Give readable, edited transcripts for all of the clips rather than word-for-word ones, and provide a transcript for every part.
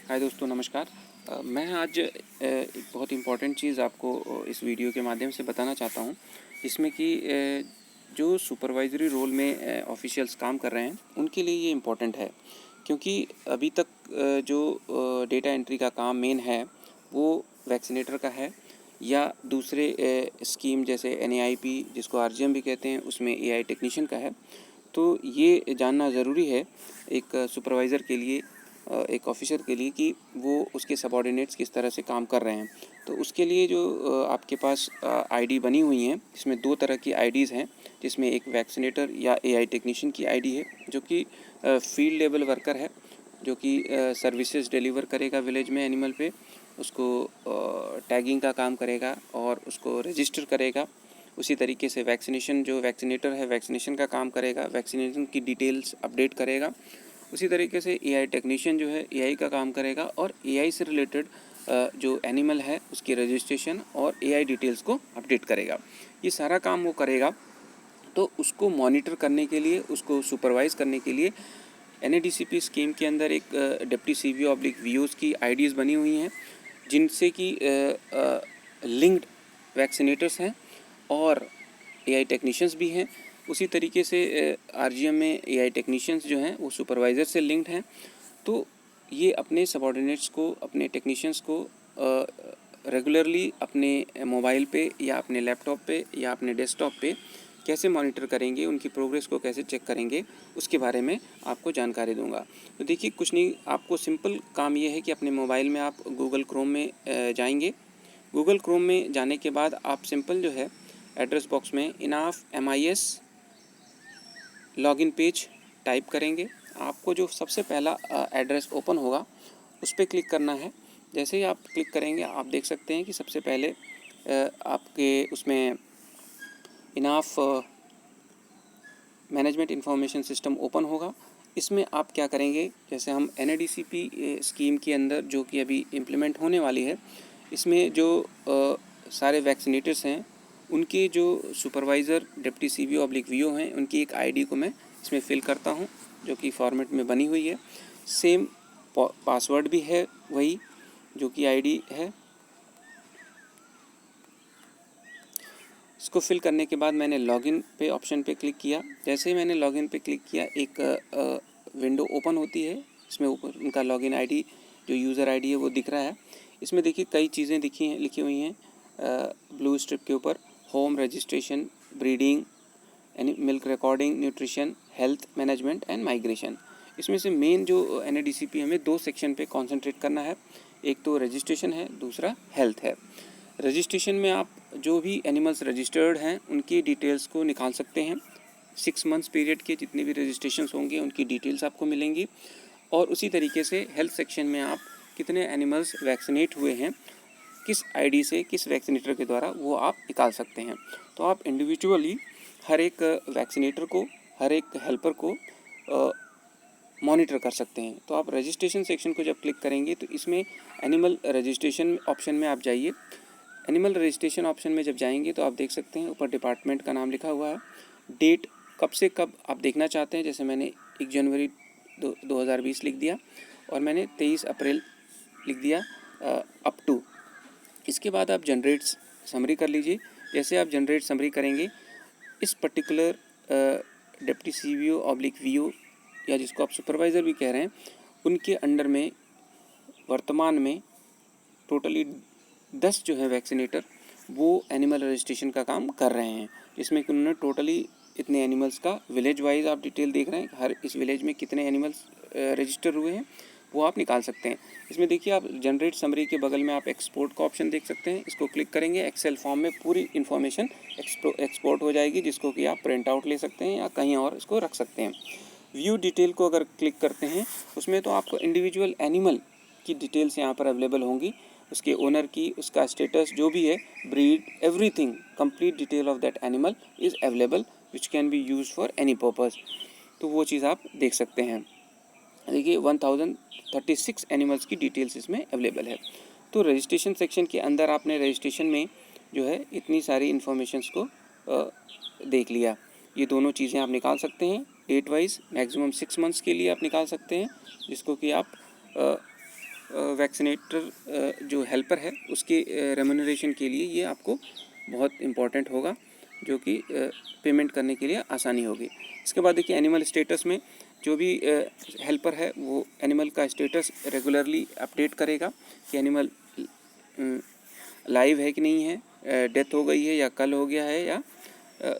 हाय दोस्तों, नमस्कार। मैं आज एक बहुत इम्पॉर्टेंट चीज़ आपको इस वीडियो के माध्यम से बताना चाहता हूँ, जिसमें कि जो सुपरवाइज़री रोल में ऑफिशियल्स काम कर रहे हैं, उनके लिए ये इम्पॉर्टेंट है। क्योंकि अभी तक जो डेटा एंट्री का काम मेन है, वो वैक्सीनेटर का है या दूसरे स्कीम जैसे एनएआईपी, जिसको आरजीएम भी कहते हैं, उसमें एआई टेक्नीशियन का है। तो ये जानना ज़रूरी है एक सुपरवाइज़र के लिए, एक ऑफिसर के लिए, कि वो उसके सबॉर्डिनेट्स किस तरह से काम कर रहे हैं। तो उसके लिए जो आपके पास आईडी बनी हुई हैं, इसमें दो तरह की आईडीज़ हैं, जिसमें एक वैक्सीनेटर या एआई टेक्नीशियन की आईडी है, जो कि फील्ड लेवल वर्कर है, जो कि सर्विसेज डिलीवर करेगा विलेज में एनिमल पे, उसको टैगिंग का काम करेगा और उसको रजिस्टर करेगा। उसी तरीके से वैक्सीनेशन, जो वैक्सीनेटर है, वैक्सीनेशन का काम करेगा, वैक्सीनेशन की डिटेल्स अपडेट करेगा। उसी तरीके से एआई टेक्नीशियन जो है एआई का काम करेगा और एआई से रिलेटेड जो एनिमल है उसकी रजिस्ट्रेशन और एआई डिटेल्स को अपडेट करेगा। ये सारा काम वो करेगा। तो उसको मॉनिटर करने के लिए, उसको सुपरवाइज़ करने के लिए एनएडीसीपी स्कीम के अंदर एक डिप्टी सीवीओ/वीओज़ की आईडीज़ बनी हुई हैं, जिनसे कि लिंक्ड वैक्सीनेटर्स हैं और एआई टेक्नीशियंस भी हैं। उसी तरीके से आरजीएम में एआई टेक्नीशियंस जो हैं वो सुपरवाइज़र से लिंक्ड हैं। तो ये अपने सबॉर्डिनेट्स को, अपने टेक्नीशियंस को रेगुलरली अपने मोबाइल पे या अपने लैपटॉप पे या अपने डेस्कटॉप पे कैसे मॉनिटर करेंगे, उनकी प्रोग्रेस को कैसे चेक करेंगे, उसके बारे में आपको जानकारी दूंगा। तो देखिए, कुछ नहीं, आपको सिंपल काम ये है कि अपने मोबाइल में आप गूगल क्रोम में जाएंगे। गूगल क्रोम में जाने के बाद आप सिंपल जो है एड्रेस बॉक्स में enough MIS login page type करेंगे। आपको जो सबसे पहला एड्रेस ओपन होगा उस पर क्लिक करना है। जैसे ही आप क्लिक करेंगे, आप देख सकते हैं कि सबसे पहले आपके उसमें enough management information system open होगा। इसमें आप क्या करेंगे, जैसे हम NADCP स्कीम के अंदर जो कि अभी इम्प्लीमेंट होने वाली है, इसमें जो सारे वैक्सीनेटर्स हैं, उनके जो सुपरवाइज़र, डिप्टी CVO/VO हैं, उनकी एक आईडी को मैं इसमें फ़िल करता हूं, जो कि फॉर्मेट में बनी हुई है। सेम पासवर्ड भी है वही जो कि आईडी है। इसको फिल करने के बाद मैंने लॉगिन पे ऑप्शन पे क्लिक किया। जैसे ही मैंने लॉगिन पे क्लिक किया, एक विंडो ओपन होती है। इसमें ऊपर उनका लॉगिन आईडी, जो यूज़र आईडी है, वो दिख रहा है। इसमें देखिए कई चीज़ें लिखी हुई हैं ब्लू स्ट्रिप के ऊपर: home registration, breeding, milk recording, nutrition, health management and migration. इसमें से मेन जो NADCP हमें दो सेक्शन पे कॉन्सेंट्रेट करना है। एक तो रजिस्ट्रेशन है, दूसरा हेल्थ है। रजिस्ट्रेशन में आप जो भी एनिमल्स रजिस्टर्ड हैं उनकी डिटेल्स को निकाल सकते हैं। 6 मंथ्स पीरियड के जितने भी रजिस्ट्रेशंस होंगे उनकी डिटेल्स आपको मिलेंगी। और उसी तरीके से हेल्थ सेक्शन में आप कितने एनिमल्स वैक्सीनेट हुए हैं, किस आईडी से, किस वैक्सीनेटर के द्वारा, वो आप निकाल सकते हैं। तो आप इंडिविजुअली हर एक वैक्सीनेटर को, हर एक हेल्पर को मॉनिटर कर सकते हैं। तो आप रजिस्ट्रेशन सेक्शन को जब क्लिक करेंगे तो इसमें एनिमल रजिस्ट्रेशन ऑप्शन में आप जाइए। एनिमल रजिस्ट्रेशन ऑप्शन में जब जाएंगे तो आप देख सकते हैं ऊपर डिपार्टमेंट का नाम लिखा हुआ है, डेट कब से कब आप देखना चाहते हैं। जैसे मैंने 1 जनवरी 2020 लिख दिया और मैंने 23 अप्रैल लिख दिया अप टू। इसके बाद आप जनरेट समरी कर लीजिए। जैसे आप जनरेट समरी करेंगे, इस पर्टिकुलर डिप्टी CVO/VO, या जिसको आप सुपरवाइज़र भी कह रहे हैं, उनके अंडर में वर्तमान में टोटली 10 जो है वैक्सीनेटर, वो एनिमल रजिस्ट्रेशन का काम कर रहे हैं। जिसमें कि उन्होंने टोटली इतने एनिमल्स का विलेज वाइज आप डिटेल देख रहे हैं, हर इस विलेज में कितने एनिमल्स रजिस्टर हुए हैं, वो आप निकाल सकते हैं। इसमें देखिए, आप जनरेट समरी के बगल में आप एक्सपोर्ट का ऑप्शन देख सकते हैं। इसको क्लिक करेंगे, एक्सेल फॉर्म में पूरी इन्फॉर्मेशन एक्सपोर्ट हो जाएगी, जिसको कि आप प्रिंट आउट ले सकते हैं या कहीं और इसको रख सकते हैं। व्यू डिटेल को अगर क्लिक करते हैं, उसमें तो आपको इंडिविजुअल एनिमल की डिटेल्स यहाँ पर अवेलेबल होंगी, उसके ओनर की, उसका स्टेटस जो भी है, breed, everything, complete detail of that animal is available, which can be use for any purpose. तो वो चीज़ आप देख सकते हैं। देखिए 1036 एनिमल्स की डिटेल्स इसमें अवेलेबल है। तो रजिस्ट्रेशन सेक्शन के अंदर आपने रजिस्ट्रेशन में जो है इतनी सारी इन्फॉर्मेशंस को देख लिया। ये दोनों चीज़ें आप निकाल सकते हैं डेट वाइज। मैक्सिमम 6 मंथ्स के लिए आप निकाल सकते हैं, जिसको कि आप वैक्सीनेटर जो हेल्पर है उसके रेम्यूनरेशन के लिए ये आपको बहुत इम्पॉर्टेंट होगा, जो कि पेमेंट करने के लिए आसानी होगी। इसके बाद देखिए एनिमल स्टेटस में जो भी हेल्पर है वो एनिमल का स्टेटस रेगुलरली अपडेट करेगा कि एनिमल लाइव है कि नहीं है, डेथ हो गई है या कल हो गया है या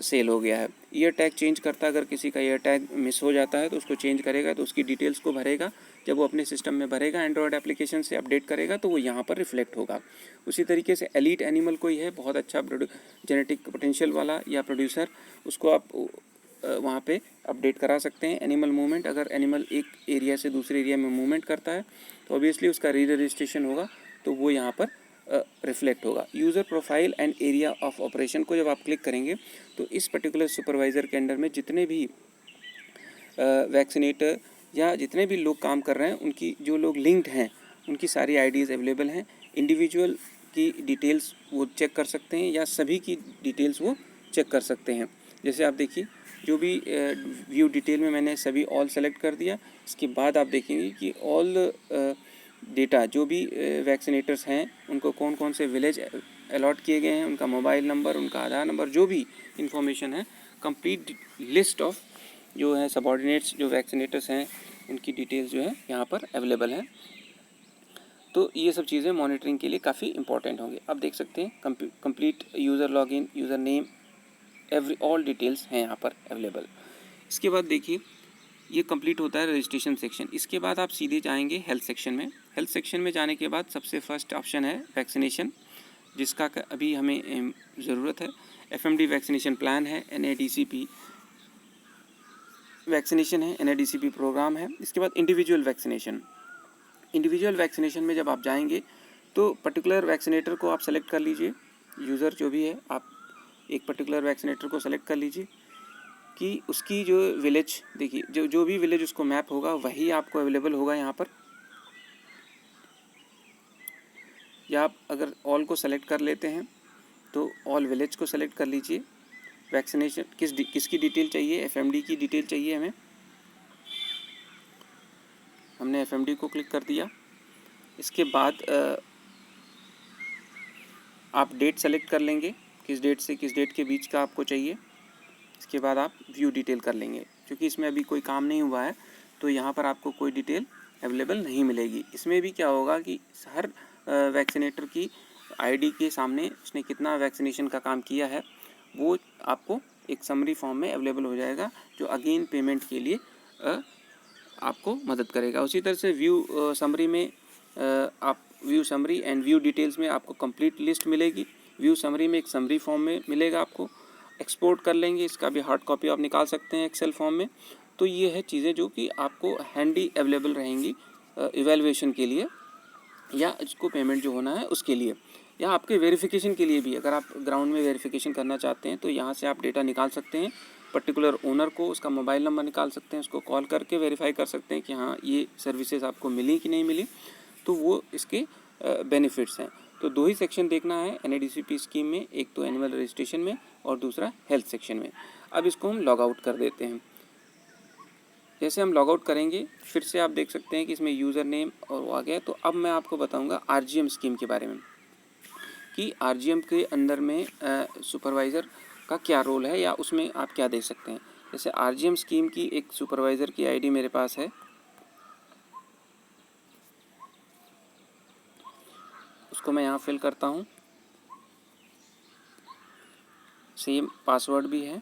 सेल हो गया है। ईयर टैग चेंज करता है, अगर किसी का ईयर टैग मिस हो जाता है तो उसको चेंज करेगा, तो उसकी डिटेल्स को भरेगा। जब वो अपने सिस्टम में भरेगा, एंड्रॉयड एप्लीकेशन से अपडेट करेगा तो वो यहाँ पर रिफ्लेक्ट होगा। उसी तरीके से एलीट एनिमल कोई है बहुत अच्छा जेनेटिक पोटेंशियल वाला या प्रोड्यूसर, उसको आप वहाँ पे अपडेट करा सकते हैं। एनिमल मूवमेंट, अगर एनिमल एक एरिया से दूसरे एरिया में मूवमेंट करता है तो ऑब्वियसली उसका री रजिस्ट्रेशन होगा, तो वो यहाँ पर रिफ्लेक्ट होगा। User profile and area of operation को जब आप क्लिक करेंगे तो इस पर्टिकुलर सुपरवाइज़र के अंडर में जितने भी वैक्सीनेटर या जितने भी लोग काम कर रहे हैं, उनकी जो लोग लिंक्ड हैं उनकी सारी आईडीज़ अवेलेबल हैं। इंडिविजुअल की डिटेल्स वो चेक कर सकते हैं या सभी की डिटेल्स वो चेक कर सकते हैं। जैसे आप देखिए जो भी व्यू डिटेल में मैंने सभी ऑल सेलेक्ट कर दिया। इसके बाद आप देखेंगे कि ऑल डेटा जो भी वैक्सीनेटर्स हैं उनको कौन कौन से विलेज अलॉट किए गए हैं, उनका मोबाइल नंबर, उनका आधार नंबर, जो भी इंफॉर्मेशन है, कंप्लीट लिस्ट ऑफ जो है सबऑर्डिनेट्स जो वैक्सीनेटर्स हैं उनकी डिटेल्स जो है यहाँ पर अवेलेबल हैं। तो ये सब चीज़ें मॉनिटरिंग के लिए काफ़ी इंपॉर्टेंट होंगी। आप देख सकते हैं complete user login, user name, all details हैं यहाँ पर अवेलेबल। इसके बाद देखिए ये कंप्लीट होता है रजिस्ट्रेशन सेक्शन। इसके बाद आप सीधे जाएंगे हेल्थ सेक्शन में। हेल्थ सेक्शन में जाने के बाद सबसे फर्स्ट ऑप्शन है वैक्सीनेशन, जिसका अभी हमें ज़रूरत है। एफएमडी वैक्सीनेशन प्लान है, एनएडीसीपी वैक्सीनेशन है, एनएडीसीपी प्रोग्राम है। इसके बाद इंडिविजुअल वैक्सीनेशन। इंडिविजुअल वैक्सीनेशन में जब आप जाएंगे तो पर्टिकुलर वैक्सीनेटर को आप सेलेक्ट कर लीजिए। यूज़र जो भी है, आप एक पर्टिकुलर वैक्सीनेटर को सेलेक्ट कर लीजिए कि उसकी जो विलेज, देखिए जो भी विलेज उसको मैप होगा वही आपको अवेलेबल होगा यहाँ पर। या आप अगर ऑल को सेलेक्ट कर लेते हैं तो ऑल विलेज को सेलेक्ट कर लीजिए। वैक्सीनेशन किसकी डिटेल चाहिए, एफएमडी की डिटेल चाहिए हमें। हमने एफएमडी को क्लिक कर दिया। इसके बाद आप डेट सेलेक्ट कर लेंगे, किस डेट से किस डेट के बीच का आपको चाहिए। इसके बाद आप व्यू डिटेल कर लेंगे। क्योंकि इसमें अभी कोई काम नहीं हुआ है तो यहाँ पर आपको कोई डिटेल अवेलेबल नहीं मिलेगी। इसमें भी क्या होगा कि हर वैक्सीनेटर की आईडी के सामने उसने कितना वैक्सीनेशन का काम किया है वो आपको एक समरी फॉर्म में अवेलेबल हो जाएगा, जो अगेन पेमेंट के लिए आपको मदद करेगा। उसी तरह से व्यू समरी में आप view summary and view details में आपको कंप्लीट लिस्ट मिलेगी। व्यू समरी में एक समरी फॉर्म में मिलेगा, आपको एक्सपोर्ट कर लेंगे, इसका भी हार्ड कॉपी आप निकाल सकते हैं एक्सेल फॉर्म में। तो ये है चीज़ें जो कि आपको हैंडी अवेलेबल रहेंगी इवैल्यूएशन के लिए या इसको पेमेंट जो होना है उसके लिए, या आपके वेरिफिकेशन के लिए भी। अगर आप ग्राउंड में वेरिफिकेशन करना चाहते हैं तो यहाँ से आप डेटा निकाल सकते हैं। पर्टिकुलर ओनर को उसका मोबाइल नंबर निकाल सकते हैं, उसको कॉल करके वेरीफाई कर सकते हैं कि हाँ ये सर्विसेज आपको मिली कि नहीं मिली। तो वो इसके बेनिफिट्स हैं। तो दो ही सेक्शन देखना है एनएडीसीपी स्कीम में, एक तो एनिमल रजिस्ट्रेशन में और दूसरा हेल्थ सेक्शन में। अब इसको हम लॉग आउट कर देते हैं। जैसे हम लॉग आउट करेंगे फिर से आप देख सकते हैं कि इसमें यूज़र नेम और वो आ गया। तो अब मैं आपको बताऊंगा आरजीएम स्कीम के बारे में कि आरजीएम के अंदर में सुपरवाइज़र का क्या रोल है या उसमें आप क्या देख सकते हैं। जैसे आरजीएम स्कीम की एक सुपरवाइज़र की आईडी मेरे पास है, उसको मैं यहाँ फिल करता हूँ। सेम पासवर्ड भी है।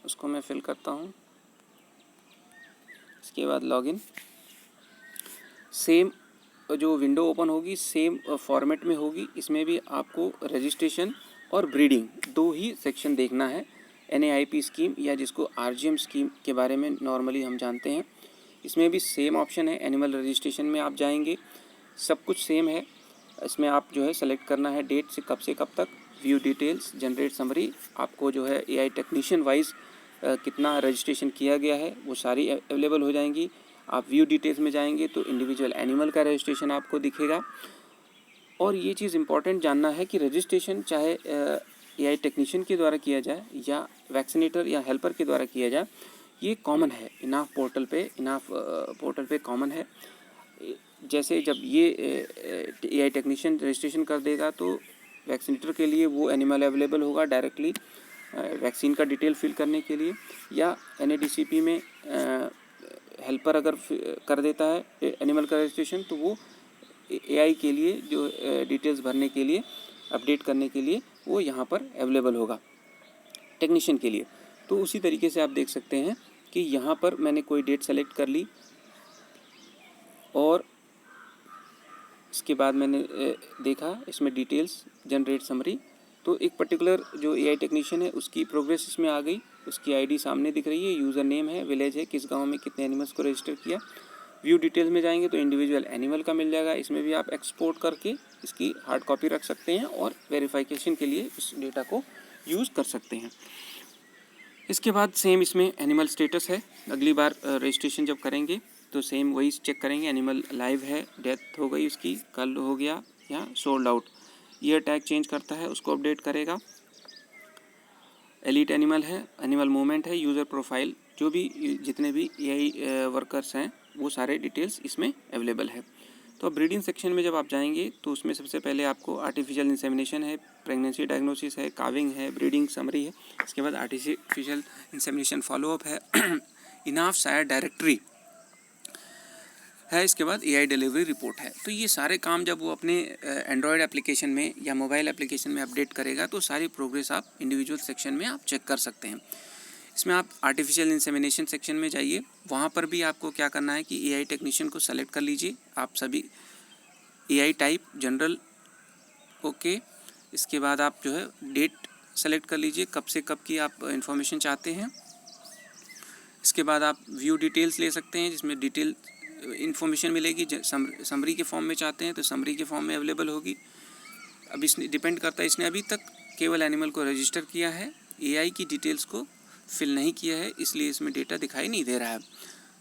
उसको मैं फिल करता हूँ। इसके बाद लॉगिन। सेम जो विंडो ओपन होगी सेम फॉर्मेट में होगी। इसमें भी आपको रजिस्ट्रेशन और ब्रीडिंग दो ही सेक्शन देखना है। एनएआईपी स्कीम या जिसको आरजीएम स्कीम के बारे में नॉर्मली हम जानते हैं, इसमें भी सेम ऑप्शन है। एनिमल रजिस्ट्रेशन में आप जाएंगे, सब कुछ सेम है। इसमें आप जो है सेलेक्ट करना है डेट से कब तक, व्यू डिटेल्स, जनरेट समरी, आपको जो है एआई टेक्नीशियन वाइज कितना रजिस्ट्रेशन किया गया है वो सारी अवेलेबल हो जाएंगी। आप व्यू डिटेल्स में जाएंगे तो इंडिविजुअल एनिमल का रजिस्ट्रेशन आपको दिखेगा। और ये चीज़ इंपॉर्टेंट जानना है कि रजिस्ट्रेशन चाहे एआई टेक्नीशियन के द्वारा किया जाए या वैक्सीनेटर या हेल्पर के द्वारा किया जाए, ये कॉमन है इनाफ पोर्टल पे कॉमन है। जैसे जब ये एआई टेक्नीशियन रजिस्ट्रेशन कर देगा तो वैक्सीनेटर के लिए वो एनिमल अवेलेबल होगा डायरेक्टली वैक्सीन का डिटेल फिल करने के लिए, या NADCP में हेल्पर अगर कर देता है एनिमल का रजिस्ट्रेशन तो वो AI के लिए जो डिटेल्स भरने के लिए अपडेट करने के लिए वो यहाँ पर अवेलेबल होगा टेक्नीशियन के लिए। तो उसी तरीके से आप देख सकते हैं कि यहाँ पर मैंने कोई डेट सेलेक्ट कर ली और इसके बाद मैंने देखा इसमें डिटेल्स जनरेट समरी, तो एक पर्टिकुलर जो AI टेक्नीशियन है उसकी प्रोग्रेस इसमें आ गई, उसकी ID सामने दिख रही है, यूज़र नेम है, विलेज है, किस गांव में कितने एनिमल्स को रजिस्टर किया। व्यू डिटेल्स में जाएंगे तो इंडिविजुअल एनिमल का मिल जाएगा, इसमें भी आप एक्सपोर्ट करके इसकी हार्ड कॉपी रख सकते हैं और वेरिफिकेशन के लिए इस डेटा को यूज़ कर सकते हैं। इसके बाद सेम इसमें एनिमल स्टेटस है, अगली बार रजिस्ट्रेशन जब करेंगे तो सेम वही चेक करेंगे, एनिमल लाइव है, डेथ हो गई उसकी, कल हो गया या sold out, year tag change करता है उसको अपडेट करेगा, एलिट एनिमल है, एनिमल मूवमेंट है, यूज़र प्रोफाइल, जो भी जितने भी AI वर्कर्स हैं वो सारे डिटेल्स इसमें अवेलेबल है। तो अब ब्रीडिंग सेक्शन में जब आप जाएंगे तो उसमें सबसे पहले आपको आर्टिफिशियल इंसेमिनेशन है, प्रेगनेंसी डायग्नोसिस है, काविंग है, ब्रीडिंग समरी है, इसके बाद आर्टिफिशियल इंसेमिनेशन फॉलोअप है, इनाफ सायर डायरेक्टरी है, इसके बाद AI डिलीवरी रिपोर्ट है। तो ये सारे काम जब वो अपने एंड्रॉयड एप्लीकेशन में या मोबाइल एप्लीकेशन में अपडेट करेगा तो सारी प्रोग्रेस आप इंडिविजुअल सेक्शन में आप चेक कर सकते हैं। इसमें आप आर्टिफिशियल इंसेमिनेशन सेक्शन में जाइए, वहाँ पर भी आपको क्या करना है कि AI टेक्नीशियन को सेलेक्ट कर लीजिए, आप सभी AI टाइप जनरल, ओके। इसके बाद आप जो है डेट सेलेक्ट कर लीजिए, कब से कब की आप इंफॉर्मेशन चाहते हैं। इसके बाद आप व्यू डिटेल्स ले सकते हैं जिसमें डिटेल इन्फॉर्मेशन मिलेगी, समरी के फॉर्म में चाहते हैं तो समरी के फॉर्म में अवेलेबल होगी। अब इसने डिपेंड करता है, इसने अभी तक केवल एनिमल को रजिस्टर किया है, AI की डिटेल्स को फिल नहीं किया है, इसलिए इसमें डेटा दिखाई नहीं दे रहा है।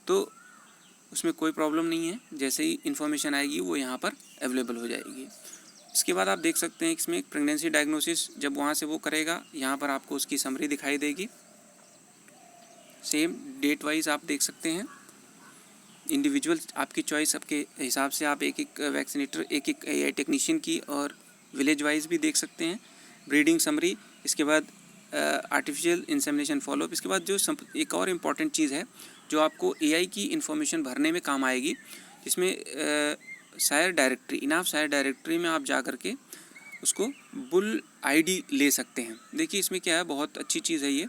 तो उसमें कोई प्रॉब्लम नहीं है, जैसे ही इन्फॉर्मेशन आएगी वो यहाँ पर अवेलेबल हो जाएगी। इसके बाद आप देख सकते हैं इसमें प्रेगनेंसी डायग्नोसिस जब वहाँ से वो करेगा, यहाँ पर आपको उसकी समरी दिखाई देगी, सेम डेट वाइज आप देख सकते हैं। इंडिविजुअल आपकी चॉइस, आपके हिसाब से आप एक एक वैक्सीनेटर, एक एक AI टेक्नीशियन की और विलेज वाइज भी देख सकते हैं। ब्रीडिंग समरी, इसके बाद आर्टिफिशियल इंसेमिनेशन फॉलोअप, इसके बाद जो एक और इम्पॉर्टेंट चीज़ है जो आपको AI की इन्फॉर्मेशन भरने में काम आएगी, जिसमें सायर डायरेक्टरी, इनाफ सायर डायरेक्टरी में आप जा कर के उसको बुल ID ले सकते हैं। देखिए इसमें क्या है, बहुत अच्छी चीज़ है ये,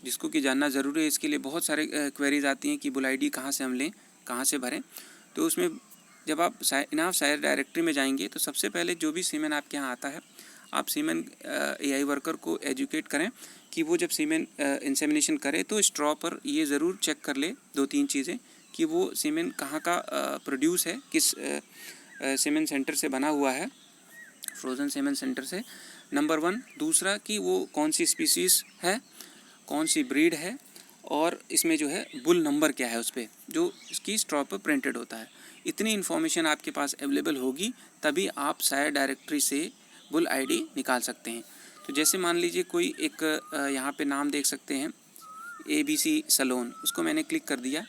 जिसको कि जानना ज़रूरी है। इसके लिए बहुत सारे क्वेरीज आती हैं कि बुल ID कहाँ से हम लें, कहाँ से भरें। तो उसमें जब आप इनाफ सायर डायरेक्टरी में जाएंगे तो सबसे पहले जो भी सीमेन आपके यहाँ आता है, आप सीमेन AI वर्कर को एजुकेट करें कि वो जब सीमेन इंसेमिनेशन करे तो स्ट्रॉ पर ये ज़रूर चेक कर ले 2-3 चीज़ें, कि वो सीमेन कहाँ का प्रोड्यूस है, किस सीमेन सेंटर से बना हुआ है, फ्रोज़न सीमेन सेंटर से, नंबर 1। दूसरा कि वो कौन सी स्पीसीज़ है, कौन सी ब्रीड है, और इसमें जो है बुल नंबर क्या है उस पर जो इसकी स्ट्रॉ पर प्रिंटेड होता है। इतनी इन्फॉर्मेशन आपके पास अवेलेबल होगी तभी आप सायर डायरेक्टरी से बुल ID निकाल सकते हैं। तो जैसे मान लीजिए कोई एक यहाँ पे नाम देख सकते हैं ABC सलोन, उसको मैंने क्लिक कर दिया।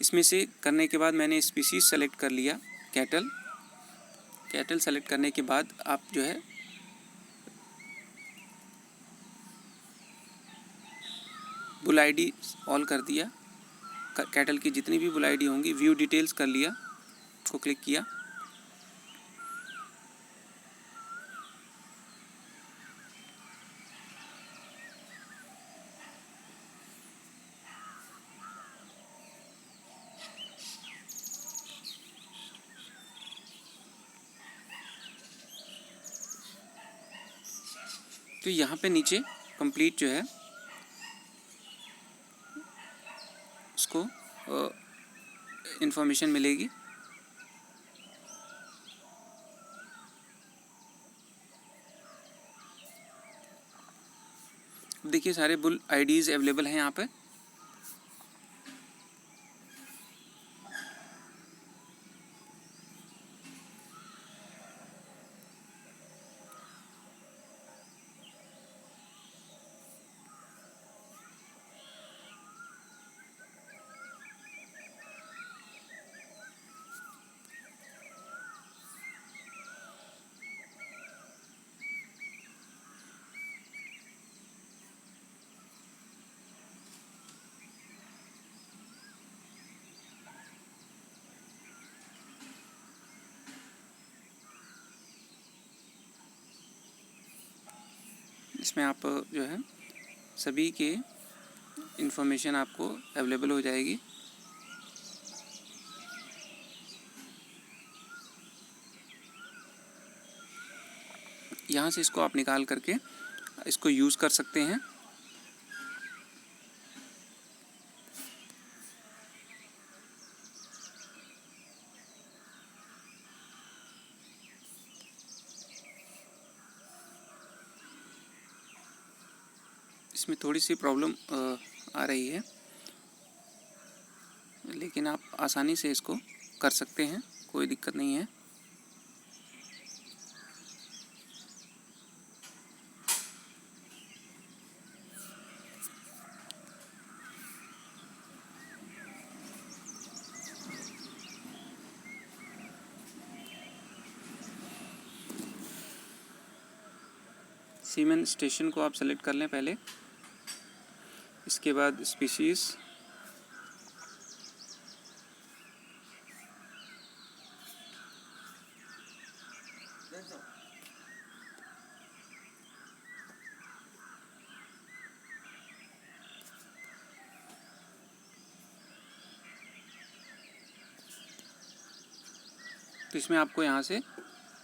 इसमें से करने के बाद मैंने स्पीसीज सेलेक्ट कर लिया, कैटल सेलेक्ट करने के बाद आप जो है बुल ID ऑल कर दिया, कैटल की जितनी भी बुल ID होंगी, व्यू डिटेल्स कर लिया, उसको क्लिक किया। तो यहाँ पे नीचे कंप्लीट जो है उसको इन्फॉर्मेशन मिलेगी। देखिए सारे बुल IDs अवेलेबल हैं यहाँ पे। इसमें आप जो है सभी के इन्फॉर्मेशन आपको अवेलेबल हो जाएगी। यहाँ से इसको आप निकाल करके इसको यूज़ कर सकते हैं। इसमें थोड़ी सी प्रॉब्लम आ रही है, लेकिन आप आसानी से इसको कर सकते हैं, कोई दिक्कत नहीं है। सीमेन स्टेशन को आप सेलेक्ट कर लें पहले, इसके बाद स्पीशीज़, तो इसमें आपको यहाँ से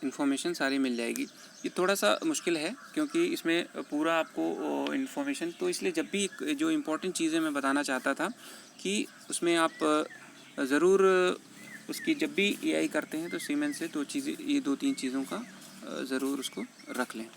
इन्फॉर्मेशन सारी मिल जाएगी। ये थोड़ा सा मुश्किल है क्योंकि इसमें पूरा आपको इन्फॉर्मेशन, तो इसलिए जब भी जो इम्पोर्टेंट चीज़ें मैं बताना चाहता था कि उसमें आप ज़रूर उसकी जब भी एआई करते हैं तो सीमेंस से 2 चीज़ें, ये 2-3 चीज़ों का ज़रूर उसको रख लें।